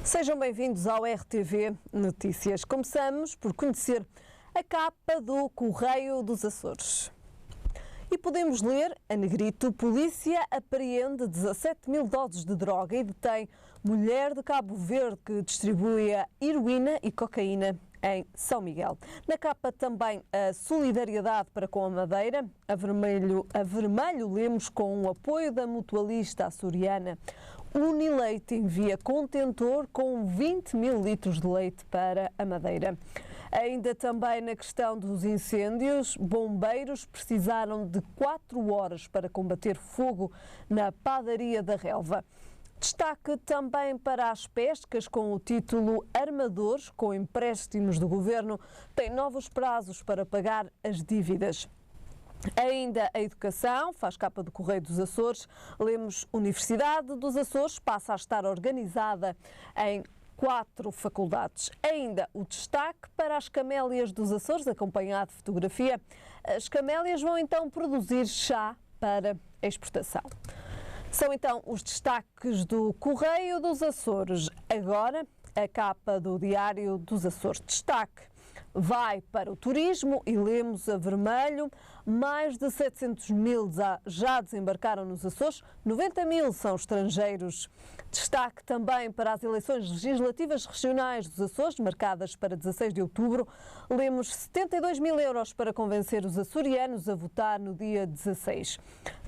Sejam bem-vindos ao RTV Notícias. Começamos por conhecer a capa do Correio dos Açores. E podemos ler, a negrito, polícia apreende 17 mil doses de droga e detém mulher de Cabo Verde que distribuía heroína e cocaína em São Miguel. Na capa também a solidariedade para com a Madeira. A vermelho lemos com o apoio da mutualista açoriana. Unileite envia contentor com 20 mil litros de leite para a Madeira. Ainda também na questão dos incêndios, bombeiros precisaram de 4 horas para combater fogo na padaria da Relva. Destaque também para as pescas com o título Armadores, com empréstimos do Governo, têm novos prazos para pagar as dívidas. Ainda a educação, faz capa do Correio dos Açores, lemos Universidade dos Açores passa a estar organizada em 4 faculdades. Ainda o destaque para as camélias dos Açores, acompanhado de fotografia. As camélias vão então produzir chá para exportação. São então os destaques do Correio dos Açores. Agora, a capa do Diário dos Açores. Destaque vai para o turismo e lemos a vermelho. Mais de 700 mil já desembarcaram nos Açores, 90 mil são estrangeiros. Destaque também para as eleições legislativas regionais dos Açores, marcadas para 16 de outubro. Lemos 72 mil euros para convencer os açorianos a votar no dia 16.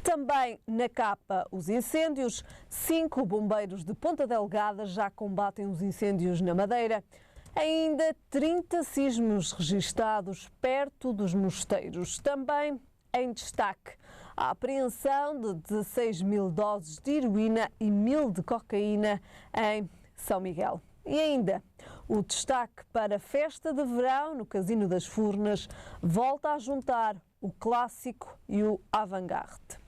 Também na capa os incêndios. 5 bombeiros de Ponta Delgada já combatem os incêndios na Madeira. Ainda 30 sismos registados perto dos mosteiros. Também em destaque a apreensão de 16 mil doses de heroína e 1000 de cocaína em São Miguel. E ainda o destaque para a festa de verão no Casino das Furnas volta a juntar o clássico e o avant-garde.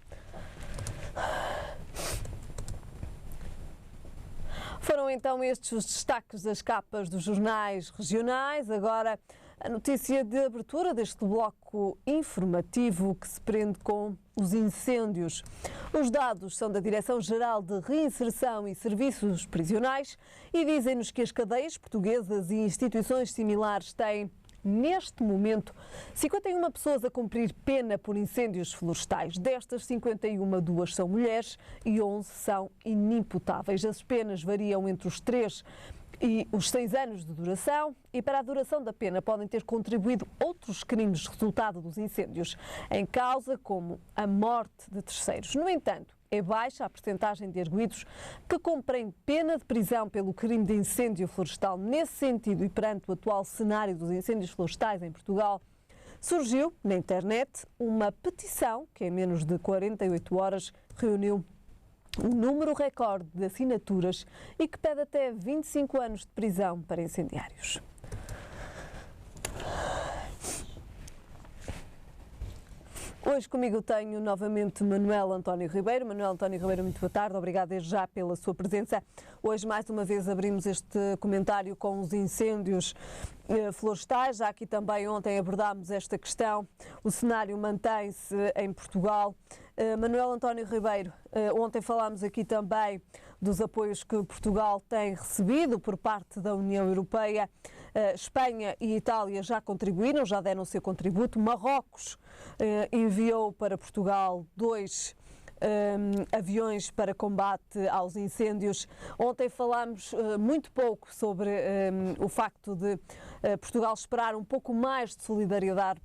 Foram então estes os destaques das capas dos jornais regionais. Agora a notícia de abertura deste bloco informativo que se prende com os incêndios. Os dados são da Direção-Geral de Reinserção e Serviços Prisionais e dizem-nos que as cadeias portuguesas e instituições similares têm, neste momento, 51 pessoas a cumprir pena por incêndios florestais. Destas 51, 2 são mulheres e 11 são inimputáveis. As penas variam entre os 3 e os 6 anos de duração e para a duração da pena podem ter contribuído outros crimes resultado dos incêndios em causa, como a morte de terceiros. No entanto, é baixa a percentagem de arguidos que cumprem pena de prisão pelo crime de incêndio florestal. Nesse sentido, e perante o atual cenário dos incêndios florestais em Portugal, surgiu na internet uma petição que em menos de 48 horas reuniu um número recorde de assinaturas e que pede até 25 anos de prisão para incendiários. Hoje comigo tenho novamente Manuel António Ribeiro. Manuel António Ribeiro, muito boa tarde. Obrigada desde já pela sua presença. Hoje, mais uma vez, abrimos este comentário com os incêndios florestais. Já aqui também ontem abordámos esta questão. O cenário mantém-se em Portugal. Manuel António Ribeiro, ontem falámos aqui também dos apoios que Portugal tem recebido por parte da União Europeia. Espanha e Itália já contribuíram, já deram o seu contributo. Marrocos enviou para Portugal 2 aviões para combate aos incêndios. Ontem falámos muito pouco sobre o facto de Portugal esperar um pouco mais de solidariedade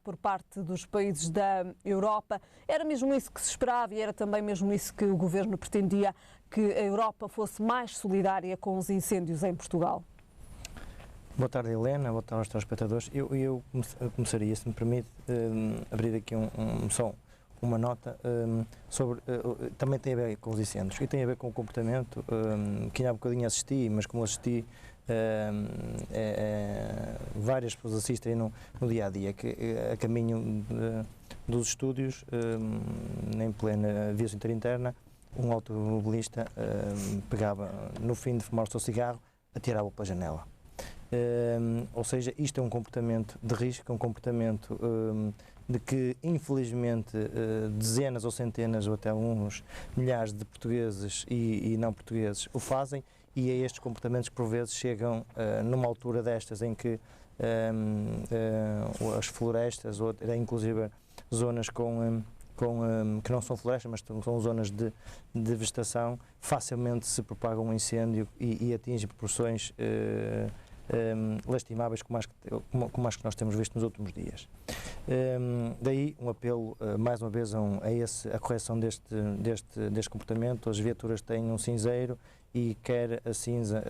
por parte dos países da Europa. Era mesmo isso que se esperava e era também mesmo isso que o Governo pretendia, que a Europa fosse mais solidária com os incêndios em Portugal. Boa tarde, Helena. Boa tarde aos telespectadores. Eu começaria, se me permite, abrir aqui só uma nota sobre, também tem a ver com os incêndios e tem a ver com o comportamento que ainda há bocadinho assisti, mas como assisti várias pessoas assistem no dia-a-dia, que a caminho dos estúdios, em plena viação interinterna, um automobilista pegava, no fim de fumar o seu cigarro, atirava-o pela janela. Ou seja, isto é um comportamento de risco, é um comportamento de que, infelizmente, dezenas ou centenas ou até alguns milhares de portugueses e não portugueses o fazem e a estes comportamentos que por vezes chegam numa altura destas em que as florestas, ou inclusive zonas que não são florestas, mas são zonas de vegetação, facilmente se propaga um incêndio e atinge proporções lastimáveis como as que nós temos visto nos últimos dias. Daí um apelo, mais uma vez, a correção deste comportamento. As viaturas têm um cinzeiro e quer a cinza,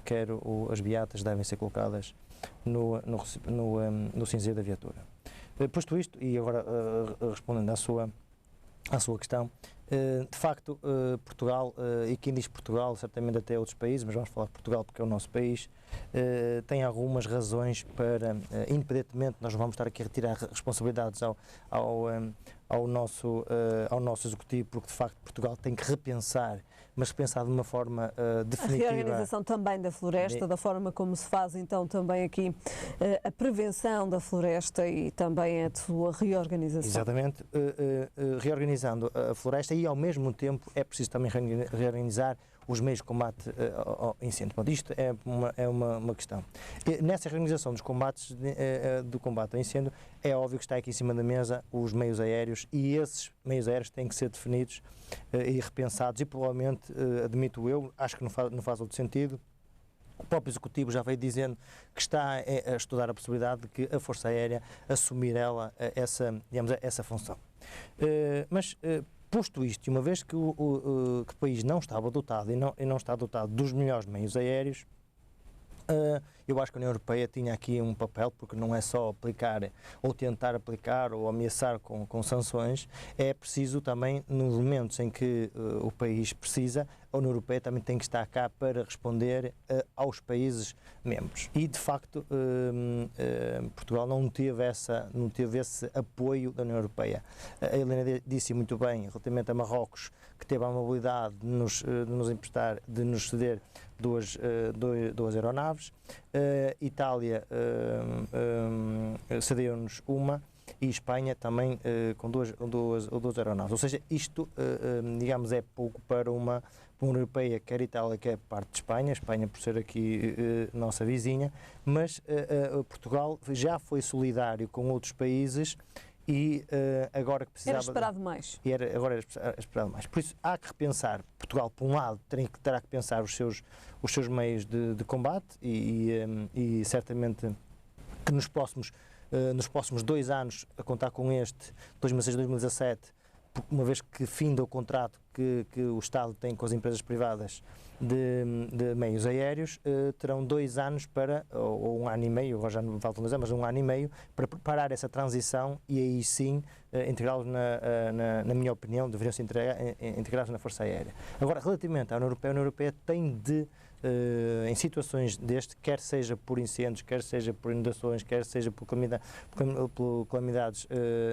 quer as beatas devem ser colocadas no cinzeiro da viatura. Posto isto, e agora respondendo à sua questão, de facto, Portugal, e quem diz Portugal, certamente até outros países, mas vamos falar de Portugal porque é o nosso país, tem algumas razões para, independentemente, nós não vamos estar aqui a retirar responsabilidades ao nosso Executivo, porque de facto Portugal tem que repensar, mas repensar de uma forma definitiva. A reorganização também da floresta, da forma como se faz então também aqui a prevenção da floresta e também a sua reorganização. Exatamente, reorganizando a floresta e ao mesmo tempo é preciso também reorganizar os meios de combate ao incêndio. Bom, isto é uma questão. Nessa reorganização dos combates, do combate ao incêndio, é óbvio que está aqui em cima da mesa os meios aéreos, e esses meios aéreos têm que ser definidos e repensados, e provavelmente, admito eu, acho que não faz outro sentido. O próprio Executivo já veio dizendo que está a estudar a possibilidade de que a Força Aérea assumir essa função. Posto isto, e uma vez que o país não estava dotado e não está dotado dos melhores meios aéreos, eu acho que a União Europeia tinha aqui um papel, porque não é só aplicar ou tentar aplicar ou ameaçar com sanções, é preciso também, nos momentos em que o país precisa, a União Europeia também tem que estar cá para responder aos países membros. E, de facto, Portugal não teve esse apoio da União Europeia. A Helena disse muito bem, relativamente a Marrocos, que teve a amabilidade de nos ceder duas aeronaves. Itália cedeu-nos uma, e Espanha também com duas aeronaves. Ou seja, isto, digamos, é pouco para uma União Europeia, quer Itália, quer parte de Espanha, Espanha por ser aqui nossa vizinha, mas Portugal já foi solidário com outros países e agora que precisava... Era esperado mais. Agora era esperado mais. Por isso, há que repensar. Portugal, por um lado, terá que pensar os seus meios de combate e certamente que nos próximos 2 anos, a contar com 2016 e 2017, uma vez que finda o contrato que o Estado tem com as empresas privadas de meios aéreos, terão 2 anos ou 1 ano e meio, agora já não faltam 2 anos, mas 1 ano e meio, para preparar essa transição e aí sim integrá-los, na minha opinião, deveriam ser integrados na Força Aérea. Agora, relativamente à União Europeia tem de, em situações deste, quer seja por incêndios, quer seja por inundações, quer seja por calamidades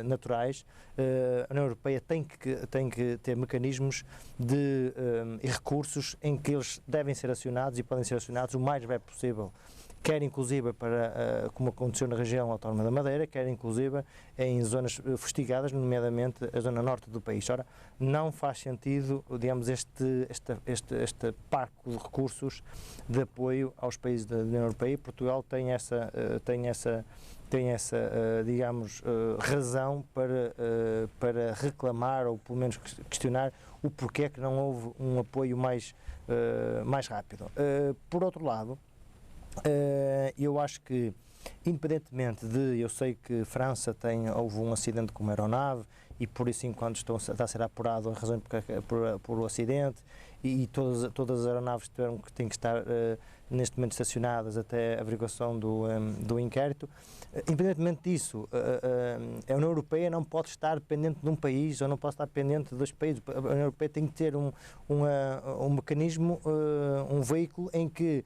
naturais, a União Europeia tem que ter mecanismos e recursos em que eles devem ser acionados e podem ser acionados o mais breve possível, quer inclusive como aconteceu na região autónoma da Madeira, quer inclusive em zonas fustigadas, nomeadamente a zona norte do país. Ora, não faz sentido, digamos, este parque de recursos de apoio aos países da União Europeia, e Portugal tem essa digamos, razão para reclamar ou pelo menos questionar o porquê que não houve um apoio mais rápido. Por outro lado, eu acho que, independentemente eu sei que França houve um acidente com uma aeronave e por isso enquanto está a ser apurado a razão por o acidente, e todas as aeronaves têm que estar neste momento estacionadas até a averiguação do inquérito. Independentemente disso, a União Europeia não pode estar dependente de um país ou não pode estar dependente de 2 países. A União Europeia tem que ter um mecanismo, um veículo em que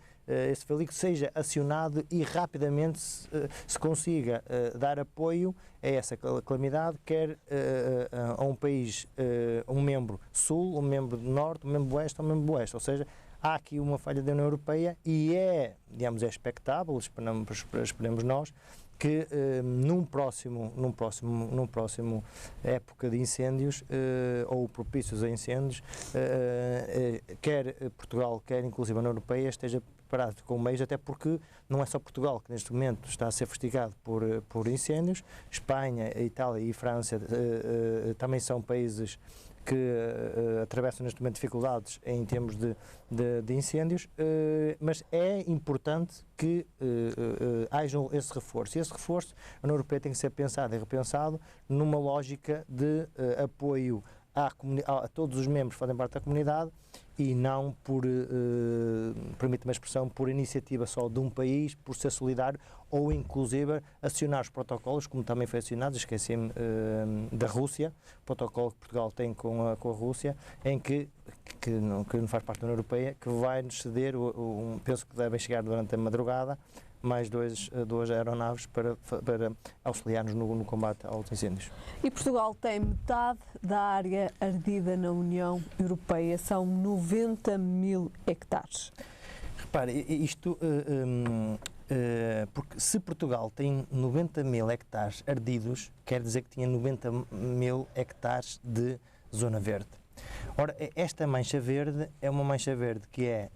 esse veículo seja acionado e rapidamente se consiga dar apoio a essa calamidade, quer a um país, um membro sul, um membro norte, um membro oeste ou um membro oeste. Ou seja, há aqui uma falha da União Europeia e digamos, é expectável, esperemos nós, que num próximo época de incêndios ou propícios a incêndios, quer Portugal, quer inclusive a União Europeia esteja preparado com meios, até porque não é só Portugal que neste momento está a ser fustigado por incêndios. Espanha, Itália e França também são países que atravessam neste momento dificuldades em termos de incêndios, mas é importante que haja esse reforço. E esse reforço, a União Europeia tem que ser pensado e repensado numa lógica de apoio a todos os membros que fazem parte da comunidade e não permite-me a expressão, por iniciativa só de um país, por ser solidário, ou inclusive acionar os protocolos, como também foi acionado, esqueci-me da Rússia, o protocolo que Portugal tem com a Rússia, em que não faz parte da União Europeia, que vai nos ceder, penso que devem chegar durante a madrugada, mais duas aeronaves para auxiliar-nos no combate aos incêndios. E Portugal tem metade da área ardida na União Europeia, são 90 mil hectares. Repare, isto, porque se Portugal tem 90 mil hectares ardidos, quer dizer que tinha 90 mil hectares de zona verde. Ora, esta mancha verde é uma mancha verde que é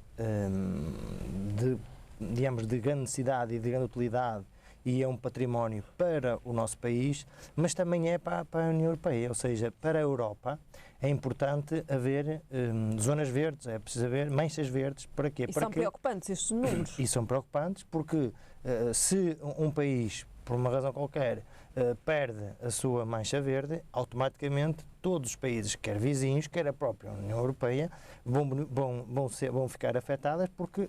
digamos, de grande necessidade e de grande utilidade e é um património para o nosso país, mas também é para a União Europeia, ou seja, para a Europa é importante haver zonas verdes, é preciso haver manchas verdes. Para quê? E são preocupantes estes números. E são preocupantes porque se um país, por uma razão qualquer, perde a sua mancha verde, automaticamente todos os países, quer vizinhos, quer a própria União Europeia, vão ficar afetadas porque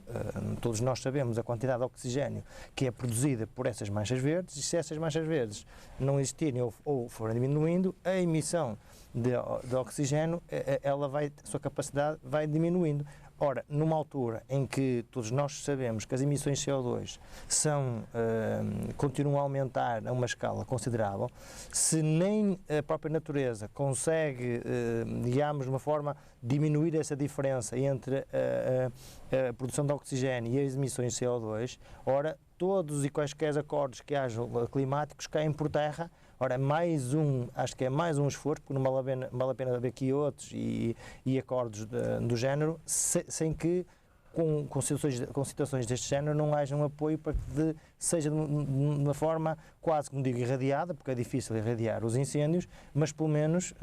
todos nós sabemos a quantidade de oxigênio que é produzida por essas manchas verdes e se essas manchas verdes não existirem ou forem diminuindo, a emissão de oxigênio, a sua capacidade vai diminuindo. Ora, numa altura em que todos nós sabemos que as emissões de CO2 continuam a aumentar a uma escala considerável, se nem a própria natureza consegue, digamos, de uma forma, diminuir essa diferença entre a produção de oxigênio e as emissões de CO2, ora, todos e quaisquer acordos que hajam climáticos caem por terra. Ora, acho que é mais um esforço, porque não vale a pena haver aqui outros e acordos do género, sem que, com situações deste género, não haja um apoio para que seja de uma forma quase, como digo, irradiada, porque é difícil irradiar os incêndios, mas pelo menos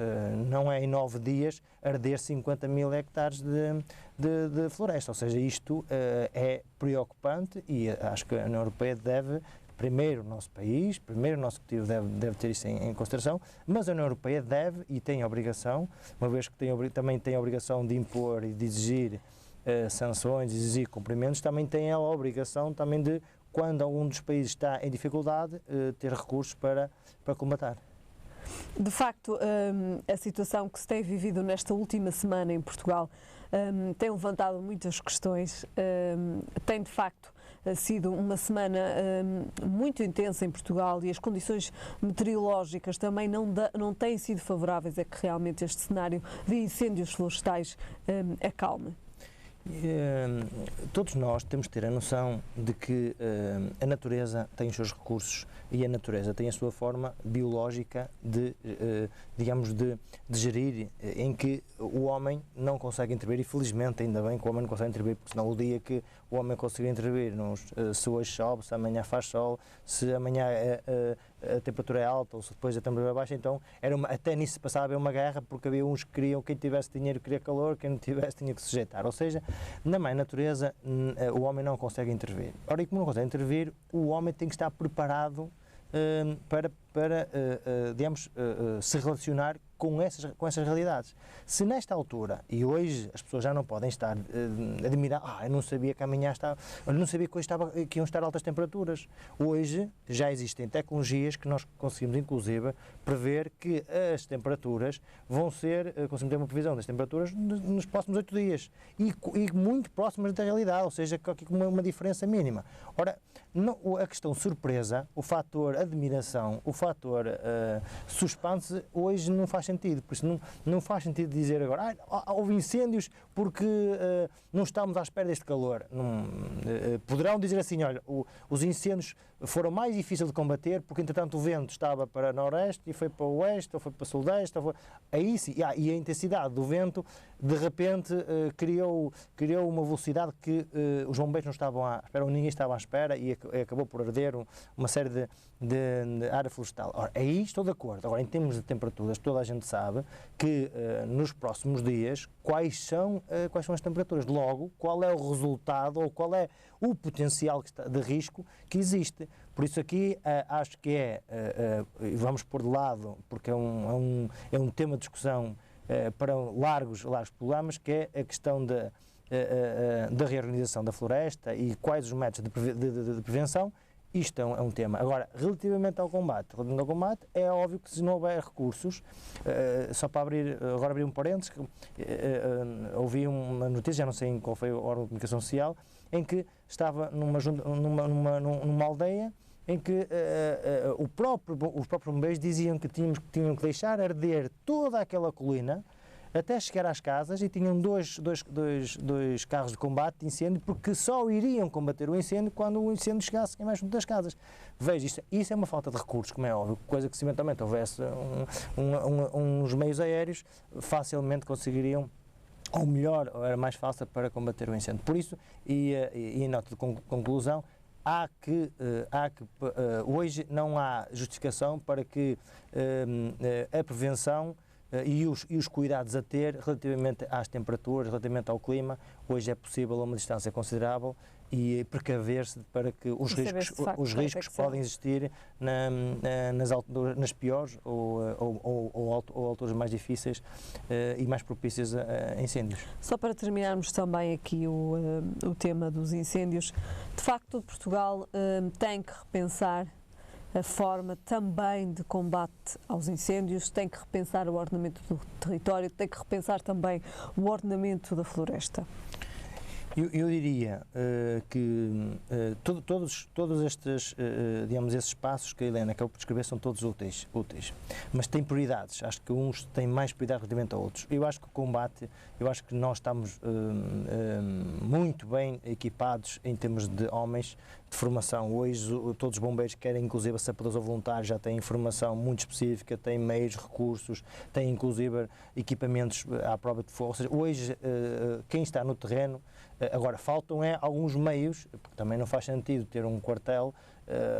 não é em 9 dias arder 50 mil hectares de floresta. Ou seja, isto é preocupante e acho que a União Europeia deve. Primeiro o nosso país, primeiro o nosso executivo deve ter isso em consideração, mas a União Europeia deve e tem a obrigação, uma vez que também tem a obrigação de impor e de exigir sanções, exigir cumprimentos, também tem a obrigação também de, quando algum dos países está em dificuldade, ter recursos para combater. De facto, a situação que se tem vivido nesta última semana em Portugal tem levantado muitas questões, tem de facto sido uma semana muito intensa em Portugal e as condições meteorológicas também não têm sido favoráveis a que realmente este cenário de incêndios florestais acalme. Todos nós temos de ter a noção de que a natureza tem os seus recursos e a natureza tem a sua forma biológica digamos, de gerir, em que o homem não consegue intervir, e felizmente ainda bem que o homem não consegue intervir, porque senão o dia que o homem conseguir intervir, se hoje chove, se amanhã faz sol, se amanhã a temperatura é alta ou se depois a temperatura é baixa, então até nisso se passava a haver uma guerra, porque havia uns que queriam, quem tivesse dinheiro queria calor, quem não tivesse tinha que se sujeitar, ou seja, na mãe natureza o homem não consegue intervir. Ora, e como não consegue intervir, o homem tem que estar preparado para digamos, se relacionar com essas realidades. Se nesta altura, e hoje as pessoas já não podem estar a admirar, eu não sabia que amanhã eu não sabia que iam estar altas temperaturas. Hoje já existem tecnologias que nós conseguimos, inclusive, prever que as temperaturas vão ser, conseguimos ter uma previsão das temperaturas nos próximos 8 dias e muito próximas da realidade, ou seja, com uma diferença mínima. Ora, a questão surpresa, o fator admiração, fator suspense hoje não faz sentido. Por isso não faz sentido dizer agora houve incêndios porque não estamos à espera deste calor. Poderão dizer assim, olha, os incêndios foram mais difíceis de combater porque entretanto o vento estava para noroeste e foi para o oeste ou foi para o sudeste. Aí sim, e a intensidade do vento de repente criou uma velocidade que os bombeiros não estavam à espera, ou ninguém estava à espera, e acabou por arder uma série de área florestal. Ora, aí estou de acordo. Agora, em termos de temperaturas, toda a gente sabe que nos próximos dias quais são as temperaturas. Logo, qual é o resultado ou qual é o potencial de risco que existe. Por isso aqui acho que vamos pôr de lado, porque é um tema de discussão para largos problemas, que é a questão da reorganização da floresta e quais os métodos de prevenção. Isto é um tema. Agora, relativamente ao combate, é óbvio que se não houver recursos, só para abrir um parênteses, ouvi uma notícia, já não sei qual foi o órgão de comunicação social, em que estava numa aldeia em que os próprios bombeiros diziam que tinham que deixar arder toda aquela colina até chegar às casas, e tinham dois carros de combate de incêndio, porque só iriam combater o incêndio quando o incêndio chegasse mais junto das casas. Veja, isso é uma falta de recursos, como é óbvio, coisa que se eventualmente houvesse uns meios aéreos, facilmente conseguiriam, ou melhor, era mais fácil para combater o incêndio. Por isso, e em nota de conclusão, hoje não há justificação para que a prevenção e os cuidados a ter relativamente às temperaturas, relativamente ao clima, hoje é possível a uma distância considerável, e precaver-se para que os riscos podem existir nas piores ou alturas mais difíceis e mais propícias a incêndios. Só para terminarmos também aqui o tema dos incêndios, de facto Portugal tem que repensar a forma também de combate aos incêndios, tem que repensar o ordenamento do território, tem que repensar também o ordenamento da floresta. Eu diria que todos estes, digamos, esses passos que a Helena acabou por descrever são todos úteis, mas têm prioridades. Acho que uns têm mais prioridade relativamente a outros. Eu acho que o combate, eu acho que nós estamos muito bem equipados em termos de homens, de formação. Hoje todos os bombeiros, querem inclusive sapadores ou voluntários, já têm formação muito específica, têm meios, recursos, têm inclusive equipamentos à prova de fogo. Ou seja, hoje quem está no terreno, agora faltam alguns meios, porque também não faz sentido ter um quartel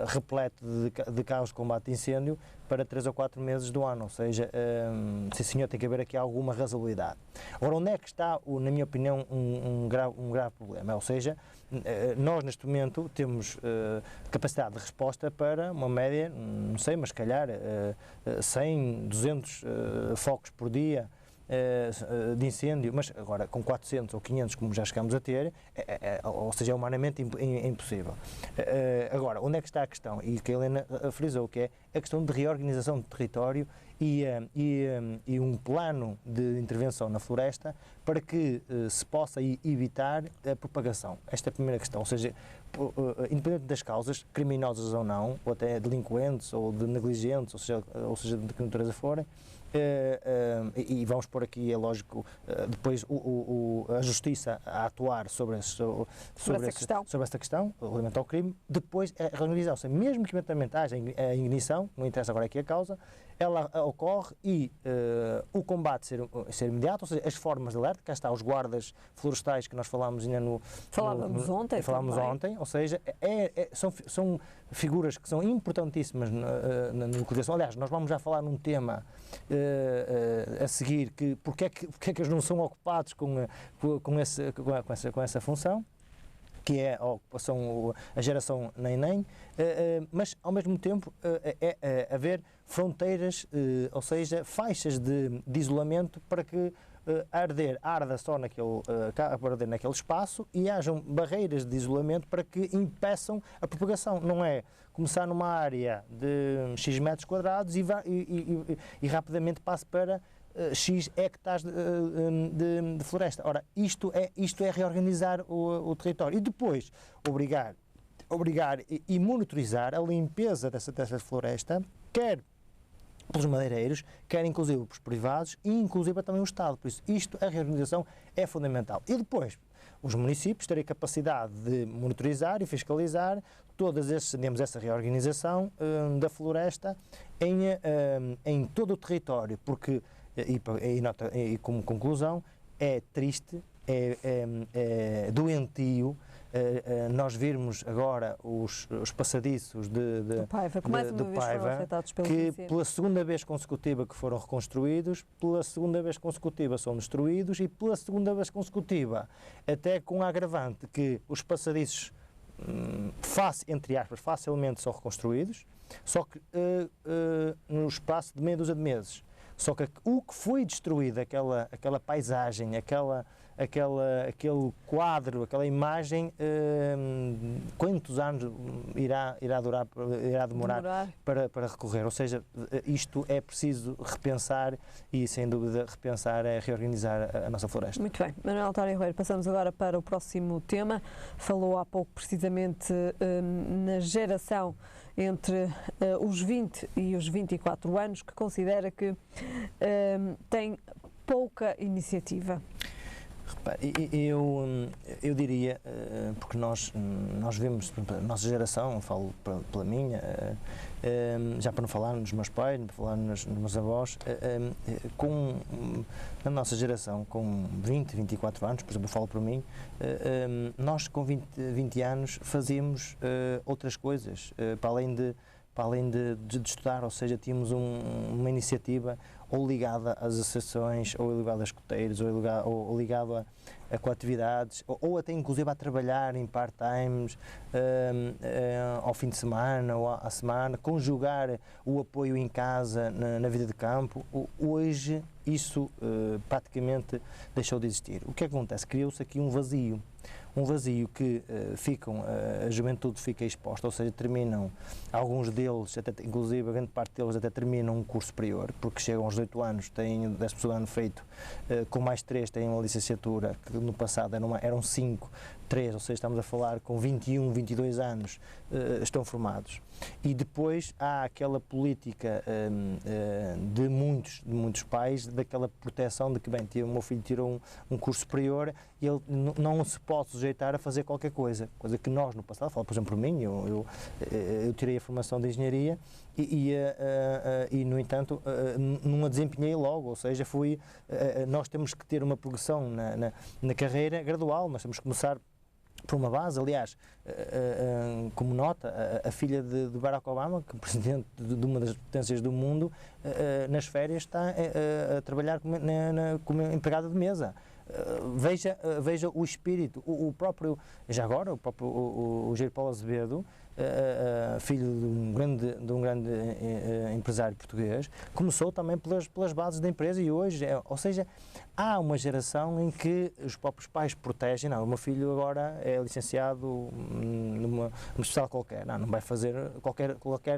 repleto de carros de combate de incêndio para 3 ou 4 meses do ano, ou seja, sim senhor, tem que haver aqui alguma razoabilidade. Agora, onde é que está, na minha opinião, um grave problema? Ou seja, nós neste momento temos capacidade de resposta para uma média, não sei, mas se calhar 100, 200 focos por dia de incêndio, mas agora com 400 ou 500 como já chegamos a ter, ou seja, é humanamente impossível. Agora, onde é que está a questão? E que a Helena frisou, que é a questão de reorganização do território e um plano de intervenção na floresta para que se possa evitar a propagação. Esta é a primeira questão, ou seja, independente das causas, criminosas ou não, ou até delinquentes ou de negligentes, ou seja de que natureza forem, e vamos pôr aqui, é lógico, depois a Justiça a atuar sobre esta questão, relativamente ao crime, depois a reorganização, ou seja, mesmo que eventualmente haja a ignição, não interessa agora aqui a causa, ela ocorre e o combate ser imediato, ou seja, as formas de alerta, cá está os guardas florestais que nós falámos ainda Falávamos ontem, ou seja, são figuras que são importantíssimas na localização. Aliás, nós vamos já falar num tema a seguir, que porque é que eles não são ocupados com essa função, que é a ocupação, a geração nem, mas ao mesmo tempo haver fronteiras, ou seja, faixas de isolamento para que arda só arder naquele espaço, e hajam barreiras de isolamento para que impeçam a propagação. Não é começar numa área de X metros quadrados e rapidamente passe para X hectares de floresta. Ora, isto é reorganizar o território e depois obrigar obrigar e monitorizar a limpeza dessa floresta, quer pelos madeireiros, quer inclusive pelos privados e inclusive também o Estado. Por isso, a reorganização é fundamental. E depois, os municípios terem capacidade de monitorizar e fiscalizar essa reorganização da floresta em todo o território, porque, e como conclusão, é triste, é doentio nós virmos agora os passadiços do Paiva, que pela segunda vez consecutiva que foram reconstruídos, pela segunda vez consecutiva são destruídos e pela segunda vez consecutiva, até com a agravante que os passadiços, entre aspas, facilmente são reconstruídos, só que no espaço de meia dúzia de meses. Só que o que foi destruído, aquela paisagem, aquele quadro, aquela imagem, quantos anos irá demorar para recorrer? Ou seja, isto é preciso repensar e, sem dúvida, repensar é reorganizar a nossa floresta. Muito bem. Manuel António Roeiro, passamos agora para o próximo tema. Falou há pouco precisamente na geração entre os 20 e os 24 anos, que considera que tem pouca iniciativa. Eu diria, porque nós vemos, a nossa geração, falo pela minha, já para não falar nos meus pais, para falar nos meus avós, na nossa geração, com 20, 24 anos, por exemplo, eu falo para mim, nós com 20 anos fazíamos outras coisas, para além de estudar, ou seja, tínhamos uma iniciativa ou ligada às associações, ou ligada a escoteiros, ou ligada a coletividades, ou até inclusive a trabalhar em part-times, ao fim de semana ou à semana, conjugar o apoio em casa, na vida de campo. Hoje isso praticamente deixou de existir. O que acontece? Criou-se aqui um vazio que a juventude fica exposta, ou seja, terminam, alguns deles, inclusive a grande parte deles até terminam um curso superior, porque chegam aos 18 anos, têm o 12º ano feito, com mais 3 têm uma licenciatura, que no passado eram 5, 3, ou seja, estamos a falar com 21, 22 anos, estão formados. E depois há aquela política de muitos pais, daquela proteção de que, bem, o meu filho tirou um curso superior e ele não se pode sujeitar a fazer qualquer coisa que nós no passado, falo por exemplo por mim, eu tirei a formação de engenharia e no entanto não a desempenhei logo, ou seja, nós temos que ter uma progressão na carreira gradual, nós temos que começar por uma base. Aliás, como nota, a filha de Barack Obama, que é presidente de uma das potências do mundo, nas férias está a trabalhar como empregada de mesa. Veja o espírito, o próprio Jair Paulo Azevedo, filho de um grande empresário português, começou também pelas bases da empresa e hoje, ou seja, há uma geração em que os próprios pais protegem. Não, o meu filho agora é licenciado numa especial qualquer, não vai fazer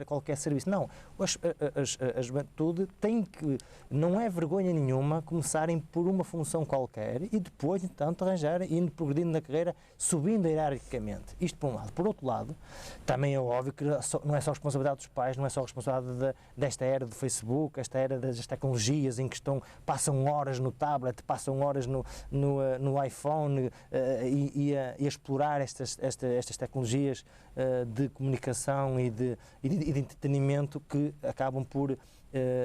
qualquer serviço. Não, a juventude tem que, não é vergonha nenhuma, começarem por uma função qualquer e depois, entanto, indo progredindo na carreira, subindo hierarquicamente. Isto por um lado. Por outro lado, também é óbvio que não é só responsabilidade dos pais, não é só responsabilidade desta era do Facebook, esta era das tecnologias em que passam horas no tablet, passam horas no iPhone e a explorar estas tecnologias de comunicação e de entretenimento, que acabam por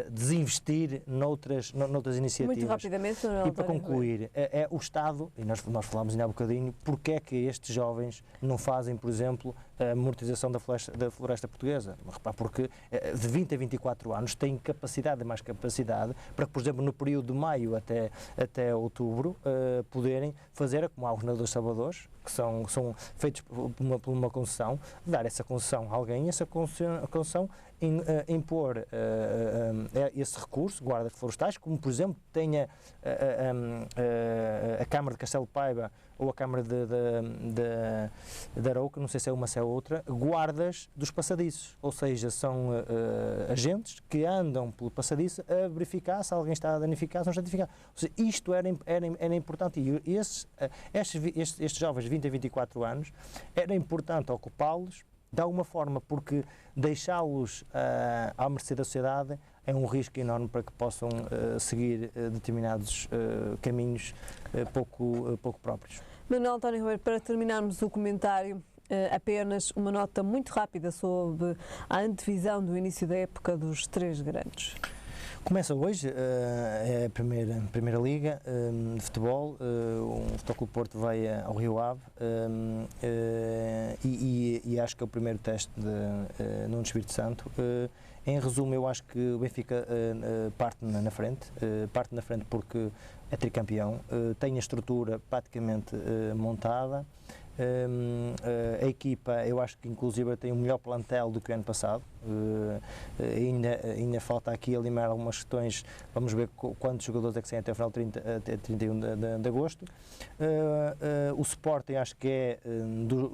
desinvestir noutras iniciativas. Muito rapidamente, Manuel. E para concluir, é o Estado, e nós falámos ainda há bocadinho, porque é que estes jovens não fazem, por exemplo, a monetização da floresta portuguesa? Repare, porque de 20 a 24 anos têm capacidade e mais capacidade para que, por exemplo, no período de maio até outubro, poderem fazer, como há os nadadores salvadores, que são feitos por uma concessão, dar essa concessão a alguém, essa concessão impor esse recurso, guardas florestais, como por exemplo tenha a Câmara de Castelo de Paiva ou a Câmara de Arouca, não sei se é uma, se é outra, guardas dos passadiços, ou seja, são agentes que andam pelo passadiço a verificar se alguém está danificado ou não está danificado. Ou seja, isto era importante, e estes jovens de 20 a 24 anos, era importante ocupá-los de alguma forma, porque deixá-los à mercê da sociedade é um risco enorme para que possam seguir determinados caminhos pouco próprios. Manuel António Ribeiro, para terminarmos o comentário, apenas uma nota muito rápida sobre a antevisão do início da época dos três grandes. Começa hoje, é a primeira liga de futebol, o Futebol Clube Porto vai ao Rio Ave e acho que é o primeiro teste de Nuno Espírito Santo. Em resumo, eu acho que o Benfica parte na frente porque é tricampeão, tem a estrutura praticamente montada. A equipa, eu acho que inclusive tem um melhor plantel do que o ano passado, ainda falta aqui alimar algumas questões, vamos ver quantos jogadores é que saem até o final até 31 de agosto. O Sporting acho que é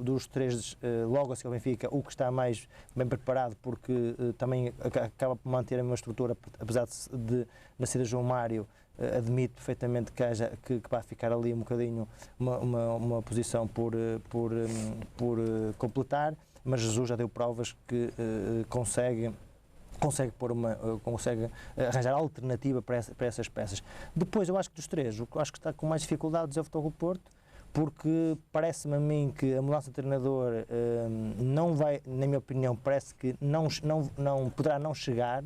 dos três, logo a seguir ao Benfica, o que está mais bem preparado, porque também acaba por manter a mesma estrutura, apesar de nascer a João Mário. Admito perfeitamente que vai ficar ali um bocadinho uma posição por completar, mas Jesus já deu provas que consegue arranjar alternativa para essas peças. Depois, eu acho que dos três, o que eu acho que está com mais dificuldades é o Futebol Clube Porto, porque parece-me a mim que a mudança de treinador não vai, na minha opinião, parece que não poderá não chegar.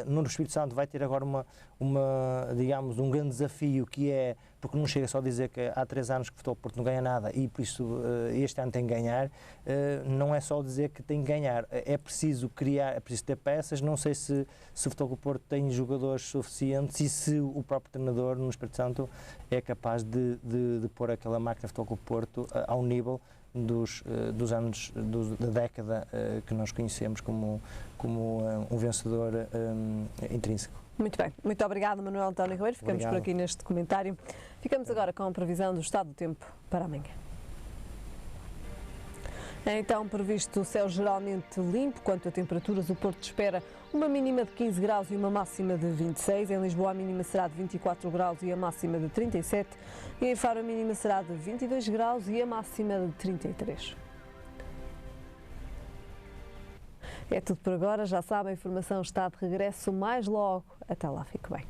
Nuno Espírito Santo vai ter agora digamos, um grande desafio, que é, porque não chega só a dizer que há 3 anos que o Futebol Porto não ganha nada e por isso este ano tem que ganhar, não é só dizer que tem que ganhar, é preciso criar, é preciso ter peças. Não sei se o Futebol Porto tem jogadores suficientes e se o próprio treinador, Nuno Espírito Santo, é capaz de pôr aquela máquina de Futebol Porto ao nível dos anos, da década que nós conhecemos como um vencedor intrínseco. Muito bem, muito obrigada, Manuel António Ribeiro. Ficamos por aqui neste comentário. Ficamos agora com a previsão do estado do tempo para amanhã. É então previsto o céu geralmente limpo. Quanto a temperaturas, o Porto espera uma mínima de 15 graus e uma máxima de 26. Em Lisboa a mínima será de 24 graus e a máxima de 37. E em Faro a mínima será de 22 graus e a máxima de 33. É tudo por agora. Já sabem, a informação está de regresso mais logo. Até lá, fique bem.